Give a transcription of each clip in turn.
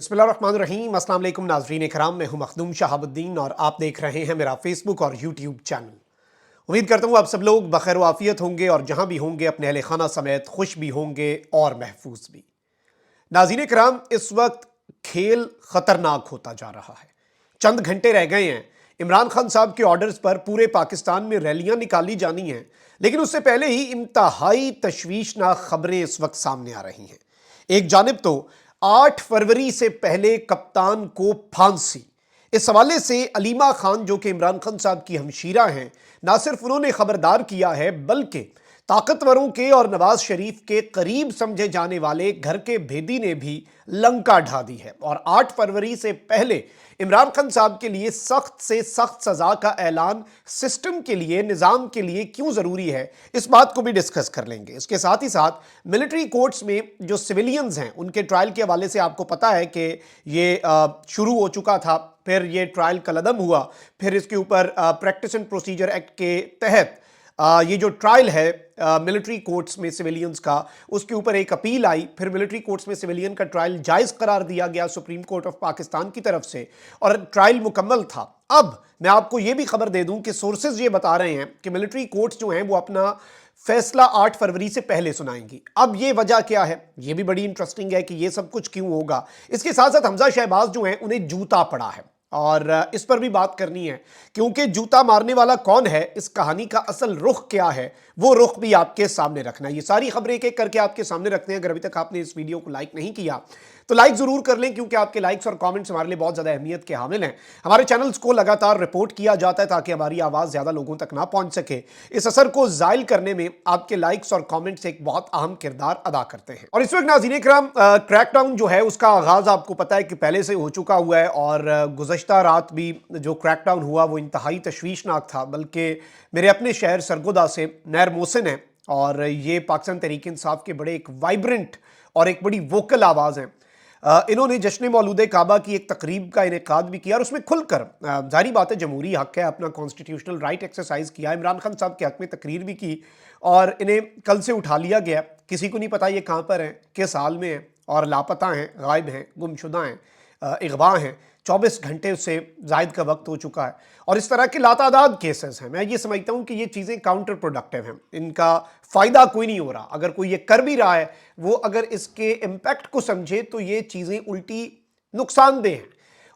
बिस्मिल्लाहिर्रहमानिर्रहीम। अस्सलाम वालेकुम नाज़रीन इकराम, मैं हूं मखदूम शहाबुद्दीन और आप देख रहे हैं मेरा फेसबुक और यूट्यूब चैनल। उम्मीद करता हूं आप सब लोग बखैर व आफियत होंगे और जहां भी होंगे अपने अहले खाना समेत खुश भी होंगे और महफूज भी। नाज़रीन इकराम, इस वक्त खेल खतरनाक होता जा रहा है। चंद घंटे रह गए हैं इमरान खान साहब के ऑर्डर्स पर पूरे पाकिस्तान में रैलियां निकाली जानी हैं, लेकिन उससे पहले ही इंतहाई तशवीशनाक खबरें इस वक्त सामने आ रही हैं। एक जानिब तो 8 फरवरी से पहले कप्तान को फांसी, इस हवाले से अलीमा खान जो कि इमरान खान साहब की हमशीरा हैं, ना सिर्फ उन्होंने खबरदार किया है बल्कि ताकतवरों के और नवाज शरीफ के करीब समझे जाने वाले घर के भेदी ने भी लंका ढा दी है। और 8 फरवरी से पहले इमरान खान साहब के लिए सख्त से सख्त सजा का ऐलान सिस्टम के लिए, निज़ाम के लिए क्यों ज़रूरी है, इस बात को भी डिस्कस कर लेंगे। इसके साथ ही साथ मिलिट्री कोर्ट्स में जो सिविलियंस हैं उनके ट्रायल के हवाले से आपको पता है कि ये शुरू हो चुका था, फिर ये ट्रायल कलअदम हुआ, फिर इसके ऊपर प्रैक्टिस एंड प्रोसीजर एक्ट के तहत ये जो ट्रायल है मिलिट्री कोर्ट्स में सिविलियंस का, उसके ऊपर एक अपील आई, फिर मिलिट्री कोर्ट्स में सिविलियन का ट्रायल जायज़ करार दिया गया सुप्रीम कोर्ट ऑफ पाकिस्तान की तरफ से और ट्रायल मुकम्मल था। अब मैं आपको ये भी खबर दे दूं कि सोर्सेज ये बता रहे हैं कि मिलिट्री कोर्ट्स जो हैं वो अपना फैसला 8 फरवरी से पहले सुनाएंगी। अब ये वजह क्या है, ये भी बड़ी इंटरेस्टिंग है कि ये सब कुछ क्यों होगा। इसके साथ साथ हमजा शहबाज जो हैं उन्हें जूता पड़ा है और इस पर भी बात करनी है, क्योंकि जूता मारने वाला कौन है, इस कहानी का असल रुख क्या है, वो रुख भी आपके सामने रखना है। ये सारी खबरें एक एक करके आपके सामने रखते हैं। अगर अभी तक आपने इस वीडियो को लाइक नहीं किया तो लाइक जरूर कर लें, क्योंकि आपके लाइक्स और कमेंट्स हमारे लिए बहुत ज्यादा अहमियत के हामिल हैं। हमारे चैनल्स को लगातार रिपोर्ट किया जाता है ताकि हमारी आवाज ज्यादा लोगों तक ना पहुंच सके। इस असर को जायल करने में आपके लाइक्स और कमेंट्स एक बहुत अहम किरदार अदा करते हैं। और इस वक्त नाज़रीन इकराम, क्रैकडाउन जो है उसका आगाज आपको पता है कि पहले से हो चुका हुआ है और गुज़श्ता रात भी जो क्रैकडाउन हुआ वो इंतहाई तशवीशनाक था। बल्कि मेरे अपने शहर सरगोदा से नैर मोहसिन है और ये पाकिस्तान तहरीक इंसाफ के बड़े एक वाइब्रेंट और एक बड़ी वोकल आवाज़ है। इन्होंने जश्न मौलूद काबा की एक तकरीब का इनेकाद भी किया और उसमें खुलकर, जारी बात है जमहूरी हक है, अपना कॉन्स्टिट्यूशनल राइट एक्सरसाइज किया, इमरान खान साहब के हक में तकरीर भी की और इन्हें कल से उठा लिया गया। किसी को नहीं पता ये कहाँ पर हैं, किस हाल में हैं और लापता हैं, गायब हैं, गुमशुदा हैं, अगवा हैं। 24 घंटे से जायद का वक्त हो चुका है और इस तरह के लातादाद केसेस हैं। मैं ये समझता हूँ कि ये चीज़ें काउंटर प्रोडक्टिव हैं, इनका फ़ायदा कोई नहीं हो रहा। अगर कोई ये कर भी रहा है, वो अगर इसके इम्पैक्ट को समझे तो ये चीज़ें उल्टी नुकसानदेह हैं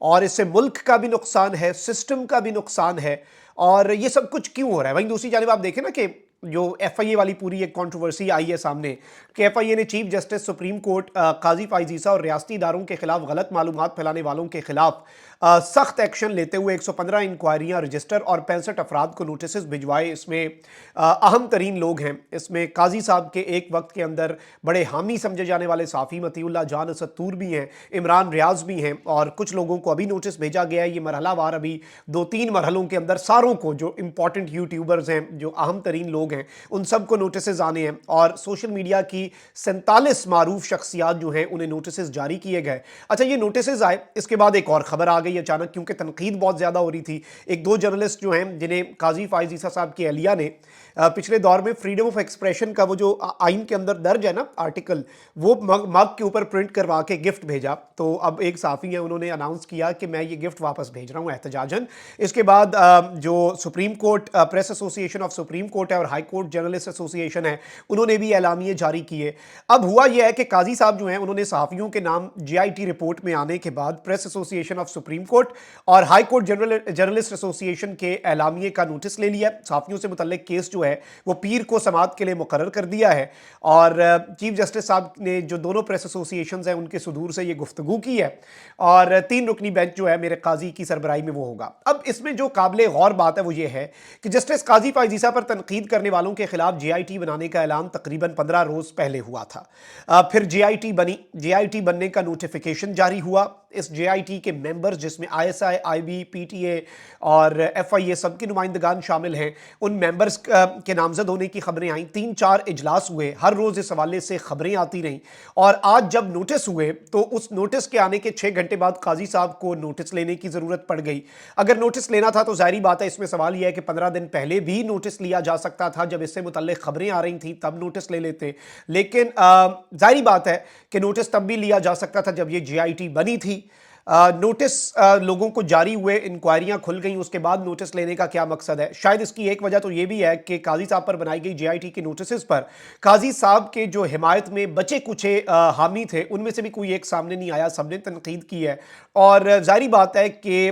और इससे मुल्क का भी नुकसान है, सिस्टम का भी नुकसान है। और ये सब कुछ क्यों हो रहा है। वहीं दूसरी जानिब आप देखें ना कि जो FIA वाली पूरी एक कंट्रोवर्सी आई है सामने कि FIA ने चीफ जस्टिस सुप्रीम कोर्ट काजी फाइज ईसा और रियासती इदारों के खिलाफ गलत मालूमात फैलाने वालों के खिलाफ सख्त एक्शन लेते हुए 115 इंक्वायरियां रजिस्टर और 65 अफराद को नोटिस भिजवाए। इसमें अहम तरीन लोग हैं, इसमें काजी साहब के एक वक्त के अंदर बड़े हामी समझे जाने वाले साफ़ी मतीउल्लाह जान असतूर भी हैं, इमरान रियाज भी हैं और कुछ लोगों को अभी नोटिस भेजा गया है। ये मरहलावार अभी 2-3 मरहलों के अंदर सारों को, जो इंपॉर्टेंट यूट्यूबर्स हैं, जो अहम तरीन लोग हैं, उन सब को नोटिस आने हैं और सोशल मीडिया की 47 मारूफ शख्सियात जो हैं उन्हें नोटिस जारी किए गए। अच्छा, ये नोटिस आए, इसके बाद एक और खबर आ गई अचानक, क्योंकि तनकीद बहुत ज्यादा हो रही थी। 1-2 जर्नलिस्ट जो हैं जिन्हें काजी फाइज ईसा साहब की अहलिया ने पिछले दौर में फ्रीडम ऑफ एक्सप्रेशन का वो जो आइन के अंदर दर्ज है ना आर्टिकल, वो मग के ऊपर प्रिंट करवा के गिफ्ट भेजा। तो अब एक साफ़ी है, उन्होंने अनाउंस किया कि मैं ये गिफ्ट वापस भेज रहा हूँ एहतजाजन। इसके बाद जो supreme court press association of supreme court है और हाई कोर्ट जर्नलिस्ट एसोसिएशन है, उन्होंने भी एलामिये जारी किए। अब हुआ यह है कि काजी साहब जो हैं उन्होंने सहाफ़ियों के नाम GIT रिपोर्ट में आने के बाद press association of supreme court और हाई कोर्ट जर्नलिस्ट एसोसिएशन के एलामिये का नोटिस ले लिया। सहाफ़ियों से मुतल्लिक केस जो है वो पीर को समाअत के लिए मुकर्रर कर दिया है और चीफ जस्टिस साहब ने जो दोनों प्रेस एसोसिएशंस हैं उनके सुदूर से ये गुफ्तगू की है और 3 रुकनी बेंच जो है मेरे काजी की सरबराही में वो होगा। अब इसमें जो काबिले गौर बात है वो ये है कि जस्टिस काजी फाइज ईसा पर तनकीद करने वालों के खिलाफ GIT बनाने का ऐलान तकरीबन 15 रोज पहले हुआ था। फिर GIT बनी, GIT बनने का नोटिफिकेशन जारी हुआ। इस JIT के मेंबर्स, जिसमें ISI, IB, PTA और FIA सब की नुमाइंदगान शामिल हैं, उन मेंबर्स के नामजद होने की खबरें आई। 3-4 इजलास हुए, हर रोज इस हवाले से खबरें आती रहीं और आज जब नोटिस हुए तो उस नोटिस के आने के 6 घंटे बाद काजी साहब को नोटिस लेने की जरूरत पड़ गई। अगर नोटिस लेना था तो जाहिर बात है, इसमें सवाल यह है कि 15 दिन पहले भी नोटिस लिया जा सकता था تھا جب اس سے متعلق خبریں آ رہی تھیں تب نوٹس لے لیتے، لیکن ظاہری بات ہے کہ نوٹس تب بھی لیا جا سکتا تھا جب یہ جے آئی ٹی بنی تھی۔ نوٹس لوگوں کو جاری ہوئے، انکوائریاں کھل گئیں، اس کے بعد نوٹس لینے کا کیا مقصد ہے؟ شاید اس کی ایک وجہ تو یہ بھی ہے کہ قاضی صاحب پر بنائی گئی جے آئی ٹی کے نوٹسز پر قاضی صاحب کے جو حمایت میں بچے کچھے حامی تھے ان میں سے بھی کوئی ایک سامنے نہیں آیا، سب نے تنقید کی ہے۔ اور ظاہری بات ہے کہ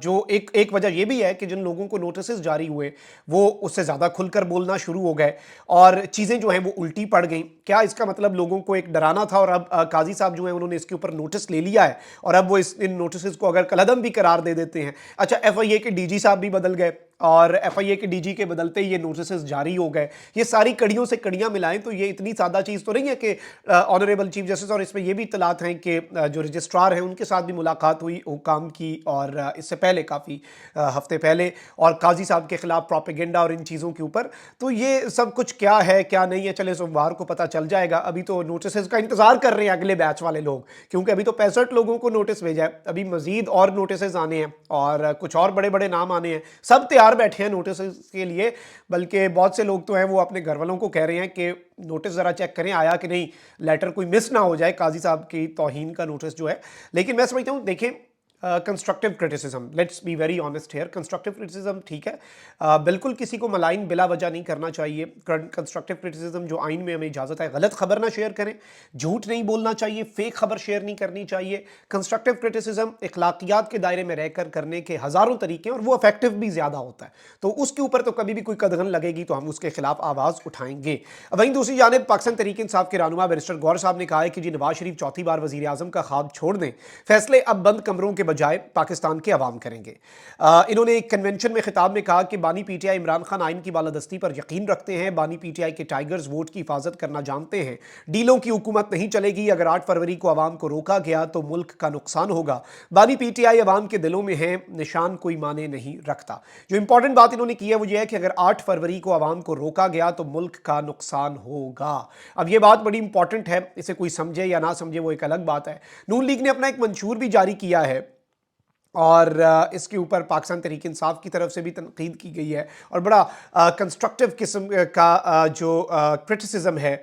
جو ایک وجہ یہ بھی ہے کہ جن لوگوں کو نوٹسز جاری ہوئے وہ اس سے زیادہ کھل کر بولنا شروع ہو گئے اور چیزیں جو ہیں وہ الٹی پڑ گئیں۔ کیا اس کا مطلب لوگوں کو ایک ڈرانا تھا اور اب قاضی صاحب جو ہیں انہوں نے اس کے اوپر نوٹس لے لیا ہے اور اب وہ ان نوٹسز کو اگر کالعدم بھی قرار دے دیتے ہیں؟ اچھا، ایف آئی اے کے ڈی جی صاحب بھی بدل گئے اور ایف آئی اے کے ڈی جی کے بدلتے ہی یہ نوٹسز جاری ہو گئے۔ یہ ساری کڑیوں سے کڑیاں ملائیں تو یہ اتنی سادہ چیز تو نہیں ہے کہ آنریبل چیف جسٹس، اور اس میں یہ بھی اطلاعات ہیں کہ جو رجسٹرار ہیں ان کے ساتھ بھی ملاقات ہوئی حکام کی اور اس سے پہلے کافی ہفتے پہلے، اور قاضی صاحب کے خلاف پروپیگنڈا اور ان چیزوں کے اوپر۔ تو یہ سب کچھ کیا ہے کیا نہیں ہے، چلے سوموار کو پتہ چل جائے گا۔ ابھی تو نوٹسز کا انتظار کر رہے ہیں اگلے بیچ والے لوگ، کیونکہ ابھی تو 65 لوگوں کو نوٹس بھیجا ہے، ابھی مزید اور نوٹسز آنے ہیں اور کچھ اور بڑے بڑے نام آنے ہیں۔ سب تیار بیٹھے ہیں نوٹسز کے لیے، بلکہ بہت سے لوگ تو ہیں وہ اپنے گھر والوں کو کہہ رہے ہیں کہ نوٹس ذرا چیک کریں آیا کہ نہیں، لیٹر کوئی مس نہ ہو جائے، قاضی صاحب کی توہین کا نوٹس جو ہے۔ لیکن میں سمجھتا ہوں، دیکھیں، constructive criticism, let's be very honest here, constructive criticism ٹھیک ہے، بالکل کسی کو ملائن بلا وجہ نہیں کرنا چاہیے۔ کنسٹرکٹیو کرٹیسزم جو آئین میں ہمیں اجازت ہے، غلط خبر نہ شیئر کریں، جھوٹ نہیں بولنا چاہیے، فیک خبر شیئر نہیں کرنی چاہیے۔ کنسٹرکٹیو کرٹیسزم اخلاقیات کے دائرے میں رہ کر کرنے کے ہزاروں طریقے ہیں اور وہ افیکٹو بھی زیادہ ہوتا ہے، تو اس کے اوپر تو کبھی بھی کوئی قدغن لگے گی تو ہم اس کے خلاف آواز اٹھائیں گے۔ وہیں دوسری جانب پاکستان تحریک انصاف کے رہنما بیرسٹر گور صاحب نے کہا ہے کہ جی نواز شریف چوتھی بار وزیر اعظم کا خواب چھوڑ دیں، فیصلے اب بند کمروں کے بجائے پاکستان کے عوام کریں گے۔ انہوں نے ایک کنونشن میں خطاب میں کہا کہ بانی P T I Imran Khan آئین کی بالادستی پر یقین رکھتے ہیں، بانی پی ٹی آئی کے ٹائیگرز ووٹ کی حفاظت کرنا جانتے ہیں، ڈیلوں کی حکومت نہیں چلے گی، اگر 8 فروری کو عوام کو روکا گیا تو ملک کا نقصان ہوگا، بانی پی ٹی آئی عوام کے دلوں میں ہے، نشان کوئی معنی نہیں رکھتا۔ جو امپورٹنٹ بات انہوں نے کی ہے وہ یہ ہے کہ اگر 8 فروری کو عوام کو روکا گیا تو ملک کا نقصان ہوگا۔ اب یہ بات بڑی امپورٹنٹ ہے، اسے کوئی سمجھے یا نہ سمجھے وہ ایک الگ بات ہے۔ نون لیگ نے اپنا ایک منشور بھی جاری کیا ہے اور اس کے اوپر پاکستان تحریک انصاف کی طرف سے بھی تنقید کی گئی ہے اور بڑا کنسٹرکٹیو قسم کا جو کرٹیسزم ہے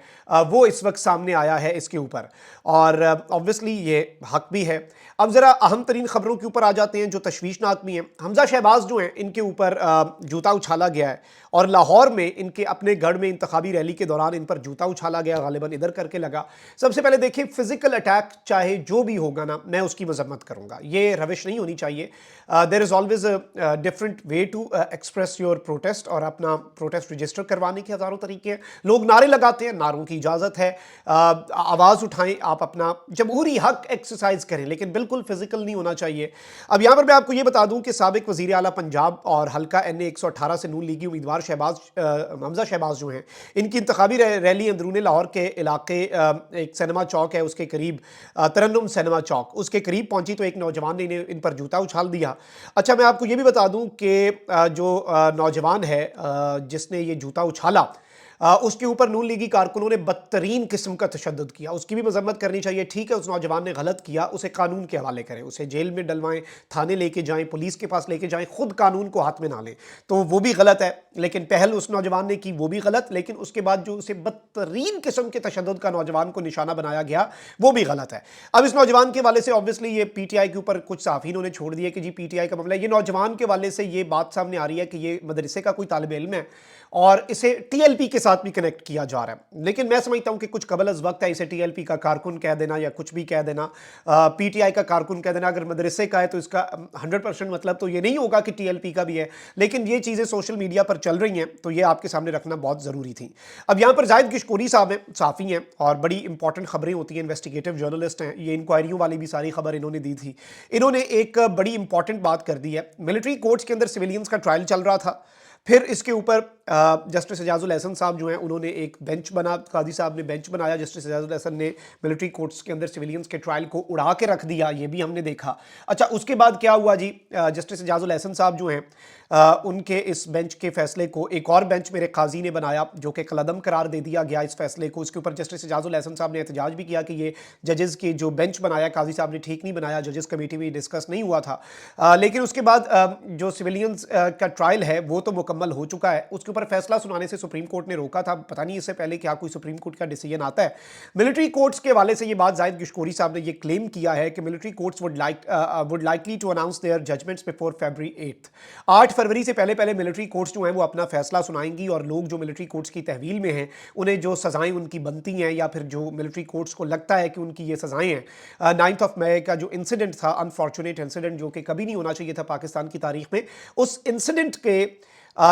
وہ اس وقت سامنے آیا ہے اس کے اوپر، اور آبویسلی یہ حق بھی ہے۔ اب ذرا اہم ترین خبروں کے اوپر آ جاتے ہیں جو تشویشناک بھی ہیں۔ حمزہ شہباز جو ہیں ان کے اوپر جوتا اچھالا گیا ہے اور لاہور میں ان کے اپنے گھر میں انتخابی ریلی کے دوران ان پر جوتا اچھالا گیا، غالباً ادھر کر کے لگا۔ سب سے پہلے دیکھیں، فزیکل اٹیک چاہے جو بھی ہوگا نا، میں اس کی مذمت کروں گا، یہ روش نہیں ہونی چاہیے۔ There is always a different way to express your protest, اور اپنا پروٹیسٹ رجسٹر کروانے کے ہزاروں طریقے ہیں۔ لوگ نعرے لگاتے ہیں، نعروں کی اجازت ہے، آواز اٹھائیں، آپ اپنا جمہوری حق ایکسرسائز کریں، لیکن بالکل فزیکل نہیں ہونا چاہیے۔ اب یہاں پر میں آپ کو یہ بتا دوں کہ سابق وزیر اعلیٰ پنجاب اور حلقہ این اے 118 سے نون لیگی امیدوار حمزہ شہباز جو ہیں، ان کی انتخابی ریلی اندرون لاہور کے علاقے ایک سینما چوک ہے اس کے قریب، ترنم سینما چوک، اس کے قریب پہنچی تو ایک نوجوان نے ان پر جوتا اچھال دیا۔ اچھا، میں آپ کو یہ بھی بتا دوں کہ جو نوجوان ہے جس نے یہ جوتا اچھالا، اس کے اوپر نون لیگی کارکنوں نے بدترین قسم کا تشدد کیا، اس کی بھی مذمت کرنی چاہیے۔ ٹھیک ہے، اس نوجوان نے غلط کیا، اسے قانون کے حوالے کریں، اسے جیل میں ڈلوائیں، تھانے لے کے جائیں، پولیس کے پاس لے کے جائیں، خود قانون کو ہاتھ میں نہ لیں، تو وہ بھی غلط ہے۔ لیکن پہل اس نوجوان نے کی وہ بھی غلط، لیکن اس کے بعد جو اسے بدترین قسم کے تشدد کا نوجوان کو نشانہ بنایا گیا وہ بھی غلط ہے۔ اب اس نوجوان کے والے سے آبویسلی یہ پی ٹی آئی کے اوپر کچھ صحافیوں نے چھوڑ دیا کہ جی پی ٹی آئی کا معاملہ ہے، یہ نوجوان کے والے سے یہ بات سامنے آ رہی ہے کہ یہ مدرسے کا کوئی طالب علم ہے اور اسے ٹی ایل پی کے ساتھ بھی کنیکٹ کیا جا رہا ہے، لیکن میں سمجھتا ہوں کہ کچھ قبل از وقت ہے اسے ٹی ایل پی کا کارکن کہہ دینا یا کچھ بھی کہہ دینا، پی ٹی آئی کا کارکن کہہ دینا۔ اگر مدرسے کا ہے تو اس کا 100% مطلب تو یہ نہیں ہوگا کہ ٹی ایل پی کا بھی ہے، لیکن یہ چیزیں سوشل میڈیا پر چل رہی ہیں تو یہ آپ کے سامنے رکھنا بہت ضروری تھی۔ اب یہاں پر زاہد گشکوری صاحب ہیں، صحافی ہیں اور بڑی امپورٹنٹ خبریں ہوتی ہیں، انویسٹیگیٹو جرنلسٹ ہیں، یہ انکوائریوں والی بھی ساری خبر انہوں نے دی تھی۔ انہوں نے ایک بڑی امپورٹنٹ بات کر دی ہے، ملٹری کورٹس کے اندر سویلینز کا ٹرائل چل رہا تھا، پھر اس کے اوپر جسٹس اعجاز الحسن صاحب جو ہیں انہوں نے ایک بینچ بنا، قاضی صاحب نے بینچ بنایا، جسٹس اعجاز الحسن نے ملٹری کورٹس کے اندر سویلینز کے ٹرائل کو اڑا کے رکھ دیا، یہ بھی ہم نے دیکھا۔ اچھا، اس کے بعد کیا ہوا جی، جسٹس اعجاز الحسن صاحب جو ہیں ان کے اس بینچ کے فیصلے کو ایک اور بینچ میرے قاضی نے بنایا جو کہ کالعدم قرار دے دیا گیا اس فیصلے کو۔ اس کے اوپر جسٹس اعجاز الحسن صاحب نے احتجاج بھی کیا کہ یہ ججز کی جو بینچ بنایا قاضی صاحب نے ٹھیک نہیں بنایا، ججز کمیٹی میں ڈسکس نہیں ہوا تھا، لیکن اس کے بعد جو سویلینز کا ٹرائل ہے وہ تو मुकम्मल हो चुका है, उसके ऊपर फैसला सुनाने से सुप्रीम कोर्ट ने रोका था। पता नहीं इससे पहले क्या कोई सुप्रीम कोर्ट का डिसीजन आता है। मिलिट्री कोर्ट्स के हवाले से ये बात जाहिद गिशकोरी साहब ने ये क्लेम किया है कि military courts would likely to announce their judgments before फरवरी 8। 8 फरवरी से पहले पहले मिलिट्री कोर्ट्स जो हैं वो अपना फैसला सुनाएंगी, और लोग जो मिलिट्री कोर्ट्स की तहवील में हैं उन्हें जो सज़ाएं उनकी बनती हैं, या फिर जो मिलिट्री कोर्ट्स को लगता है कि उनकी ये सज़ाएं हैं, 9 मई का जो इंसिडेंट था, अनफॉर्चुनेट इंसिडेंट जो कि कभी नहीं होना चाहिए था पाकिस्तान की तारीख में, उस इंसिडेंट के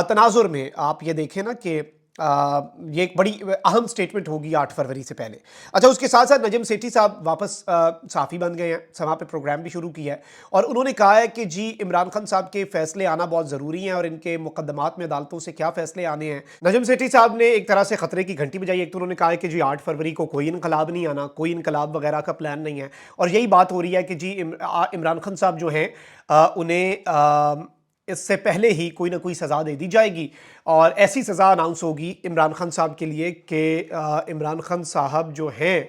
तनाजुर में आप ये देखें ना कि ये एक बड़ी अहम स्टेटमेंट होगी 8 फरवरी से पहले। अच्छा, उसके साथ साथ नजम सेठी साहब वापस सहाफ़ी बन गए हैं, सभा पे प्रोग्राम भी शुरू किया है, और उन्होंने कहा है कि जी इमरान खान साहब के फैसले आना बहुत ज़रूरी हैं, और इनके मुकदमात में अदालतों से क्या फ़ैसले आने हैं। नजम सेठी साहब ने एक तरह से ख़तरे की घंटी बजाई। एक तो उन्होंने कहा है कि जी 8 फरवरी को कोई इनकलाब नहीं आना, कोई इनकलाब वगैरह का प्लान नहीं है, और यही बात हो रही है कि जी इमरान खान साहब जो हैं उन्हें इससे पहले ही कोई ना कोई सज़ा दे दी जाएगी, और ऐसी सज़ा अनाउंस होगी इमरान खान साहब के लिए कि इमरान खान साहब जो हैं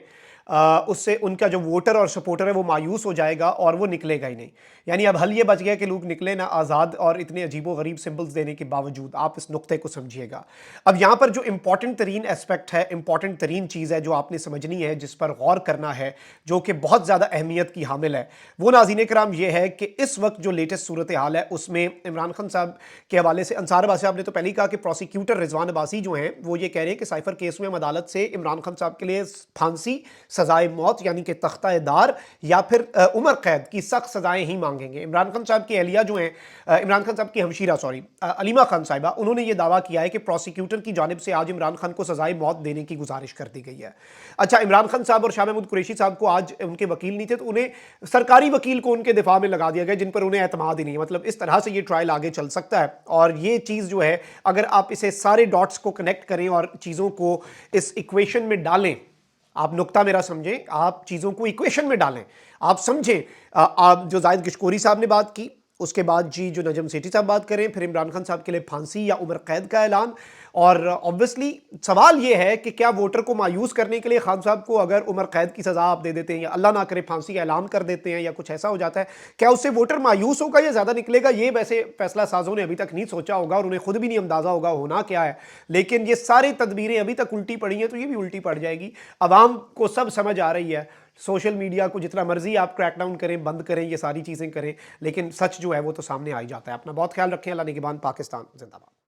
उससे उनका जो वोटर और सपोर्टर है वो मायूस हो जाएगा, और वो निकलेगा ही नहीं। यानी अब हल ये बच गया कि लोग निकले ना आज़ाद, और इतने अजीबो गरीब सिंबल्स देने के बावजूद। आप इस नुक्ते को समझिएगा। अब यहाँ पर जो इंपॉर्टेंट तरीन एस्पेक्ट है, इंपॉर्टेंट तरीन चीज़ है जो आपने समझनी है, जिस पर गौर करना है, जो कि बहुत ज़्यादा अहमियत की हामिल है, वो नाज़रीन कराम ये है कि इस वक्त जो लेटेस्ट सूरत हाल है उसमें इमरान खान साहब के हवाले से अंसार अब्बासी साहब ने तो पहले ही कहा कि प्रोसिक्यूटर रिजवान अब्बासी जो हैं वो ये कह रहे हैं कि साइफर केस में हम अदालत से इमरान खान साहब के लिए फांसी, सजाए मौत यानी कि तख्ता-ए-दार या फिर उम्र कैद की सख्त सजाएं ही मांगेंगे। इमरान खान साहब की अहलिया जो हैं, इमरान खान साहब की हमशीरा अलीमा खान साहिबा, उन्होंने ये दावा किया है कि प्रोसिक्यूटर की जानिब से आज इमरान खान को सजाए मौत देने की गुजारिश कर दी गई है। अच्छा, इमरान खान साहब और शाह महमूद कुरैशी साहब को आज उनके वकील नहीं थे, तो उन्हें सरकारी वकील को उनके दिफा में लगा दिया गया, जिन पर उन्हें एतमाद ही नहीं है। मतलब इस तरह से ये ट्रायल आगे चल सकता है, और ये चीज़ जो है अगर आप इसे सारे डॉट्स को कनेक्ट करें और चीज़ों को इस इक्वेशन में डालें, आप नुक्ता मेरा समझें, आप चीज़ों को इक्वेशन में डालें, आप समझें। आप जो जाहिद गिशकोरी साहब ने बात की, उसके बाद जी जो नजम सेठी साहब बात करें, फिर इमरान खान साहब के लिए फांसी या उम्र कैद का ऐलान, और ऑब्वियसली सवाल ये है कि क्या वोटर को मायूस करने के लिए खान साहब को अगर उम्र कैद की सज़ा आप दे देते हैं, या अल्लाह ना करे फांसी का ऐलान कर देते हैं, या कुछ ऐसा हो जाता है, क्या उससे वोटर मायूस होगा या ज़्यादा निकलेगा? ये वैसे फैसला साजों ने अभी तक नहीं सोचा होगा, और उन्हें खुद भी नहीं अंदाज़ा होगा होना क्या है। लेकिन ये सारी तदबीरें अभी तक उल्टी पड़ी हैं, तो ये भी उल्टी पड़ जाएगी। अवाम को सब समझ आ रही है। सोशल मीडिया को जितना मर्जी आप क्रैकडाउन करें, बंद करें, ये सारी चीज़ें करें, लेकिन सच जो है वो तो सामने आ ही जाता है। अपना बहुत ख्याल रखें। अल्लाह निगहबान। पाकिस्तान जिंदाबाद।